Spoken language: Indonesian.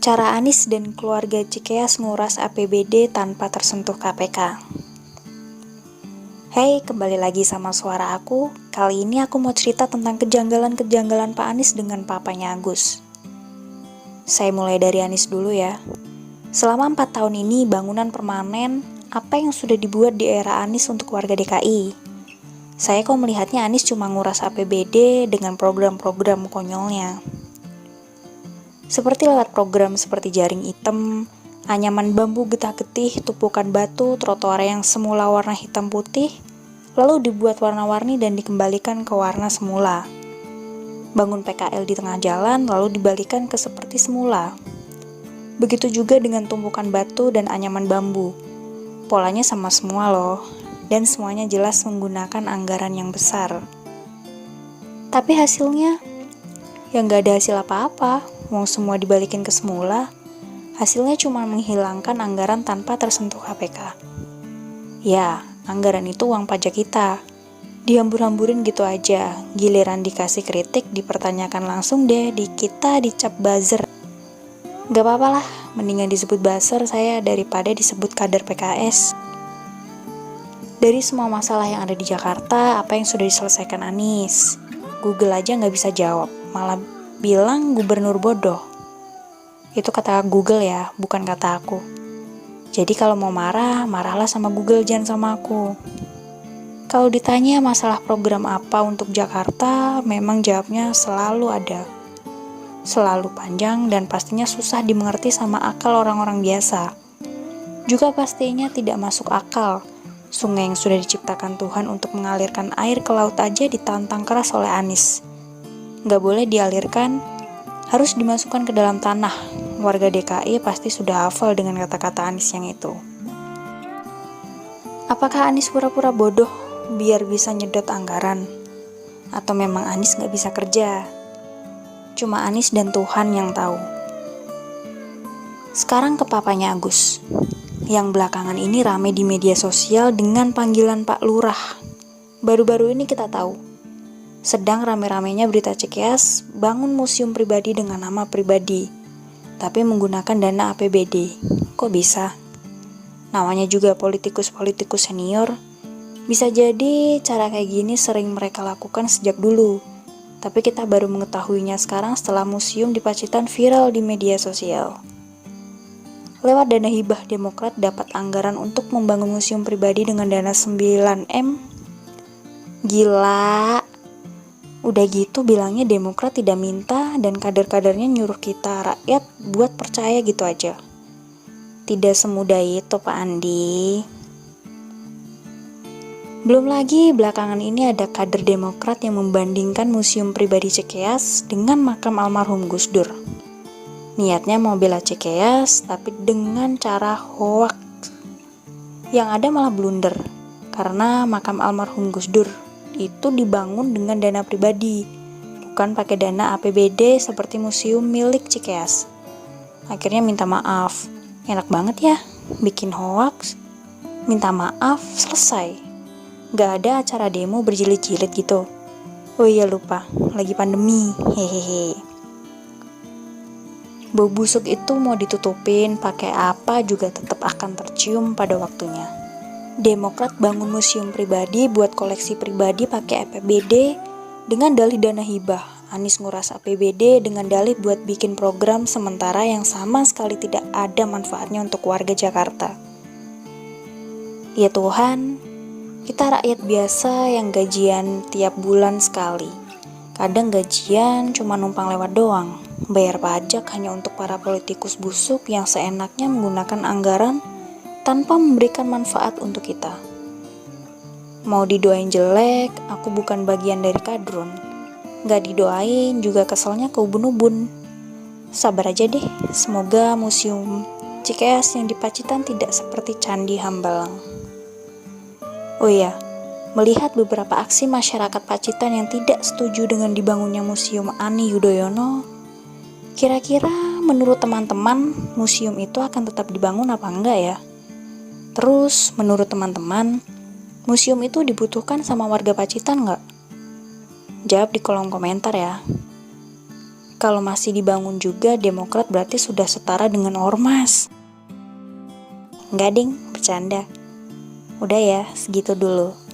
Cara Anies dan keluarga Cikeas nguras APBD tanpa tersentuh KPK. Hey, kembali lagi sama suara aku. Kali ini aku mau cerita tentang kejanggalan-kejanggalan Pak Anies dengan papanya Agus. Saya mulai dari Anies dulu ya. Selama 4 tahun ini bangunan permanen, apa yang sudah dibuat di era Anies untuk warga DKI? Saya kok melihatnya Anies cuma nguras APBD dengan program-program konyolnya. Seperti lewat program seperti jaring hitam, anyaman bambu getah-getih, tumpukan batu, trotoar yang semula warna hitam putih, lalu dibuat warna-warni dan dikembalikan ke warna semula. Bangun PKL di tengah jalan, lalu dibalikan ke seperti semula. Begitu juga dengan tumpukan batu dan anyaman bambu. Polanya sama semua loh, dan semuanya jelas menggunakan anggaran yang besar. Tapi hasilnya, ya nggak ada hasil apa-apa. Mau semua dibalikin ke semula, hasilnya cuma menghilangkan anggaran tanpa tersentuh KPK. Ya, anggaran itu uang pajak kita. Dihambur-hamburin gitu aja, giliran dikasih kritik dipertanyakan langsung deh, kita dicap buzzer. Gak apa-apa lah, mendingan disebut buzzer saya daripada disebut kader PKS. Dari semua masalah yang ada di Jakarta, apa yang sudah diselesaikan Anies? Google aja gak bisa jawab, malah bilang gubernur bodoh. Itu kata Google ya, bukan kata aku. Jadi kalau mau marah, marahlah sama Google, jangan sama aku. Kalau ditanya masalah program apa untuk Jakarta, memang jawabnya selalu ada. Selalu panjang dan pastinya susah dimengerti sama akal orang-orang biasa. Juga pastinya tidak masuk akal. Sungai yang sudah diciptakan Tuhan untuk mengalirkan air ke laut aja ditantang keras oleh Anies. Nggak boleh dialirkan, harus dimasukkan ke dalam tanah. Warga DKI pasti sudah hafal dengan kata-kata Anies yang itu. Apakah Anies pura-pura bodoh biar bisa nyedot anggaran? Atau memang Anies nggak bisa kerja? Cuma Anies dan Tuhan yang tahu. Sekarang ke papanya Agus, yang belakangan ini rame di media sosial dengan panggilan Pak Lurah. Baru-baru ini kita tahu, sedang rame-ramenya berita Cikeas bangun museum pribadi dengan nama pribadi, tapi menggunakan dana APBD. Kok bisa? Namanya juga politikus-politikus senior. Bisa jadi cara kayak gini sering mereka lakukan sejak dulu, tapi kita baru mengetahuinya sekarang setelah museum di Pacitan viral di media sosial. Lewat dana hibah, Demokrat dapat anggaran untuk membangun museum pribadi dengan dana 9M. Gila! Udah gitu bilangnya Demokrat tidak minta dan kader-kadernya nyuruh kita rakyat buat percaya gitu aja. Tidak semudah itu Pak Andi. Belum lagi belakangan ini ada kader Demokrat yang membandingkan museum pribadi Cikeas dengan makam almarhum Gus Dur. Niatnya mau bela Cikeas tapi dengan cara hoax. Yang ada malah blunder karena makam almarhum Gus Dur itu dibangun dengan dana pribadi, bukan pakai dana APBD seperti museum milik Cikeas. Akhirnya minta maaf. Enak banget ya, bikin hoax, minta maaf, selesai. Gak ada acara demo berjilid-jilid gitu. Oh iya lupa, lagi pandemi, hehehe. Bau busuk itu mau ditutupin pakai apa juga tetap akan tercium pada waktunya. Demokrat bangun museum pribadi buat koleksi pribadi pakai APBD dengan dalih dana hibah. Anies nguras APBD dengan dalih buat bikin program sementara yang sama sekali tidak ada manfaatnya untuk warga Jakarta. Ya Tuhan, kita rakyat biasa yang gajian tiap bulan sekali. Kadang gajian cuma numpang lewat doang. Bayar pajak hanya untuk para politikus busuk yang seenaknya menggunakan anggaran tanpa memberikan manfaat untuk kita. Mau didoain jelek, aku bukan bagian dari kadrun. Gak didoain juga keselnya ke ubun-ubun. Sabar aja deh, semoga museum Cikeas yang di Pacitan tidak seperti Candi Hambalang. Oh iya, melihat beberapa aksi masyarakat Pacitan yang tidak setuju dengan dibangunnya museum Ani Yudhoyono, kira-kira menurut teman-teman museum itu akan tetap dibangun apa enggak ya? Terus, menurut teman-teman, museum itu dibutuhkan sama warga Pacitan nggak? Jawab di kolom komentar ya. Kalau masih dibangun juga, Demokrat berarti sudah setara dengan ormas. Enggak ding, bercanda. Udah ya, segitu dulu.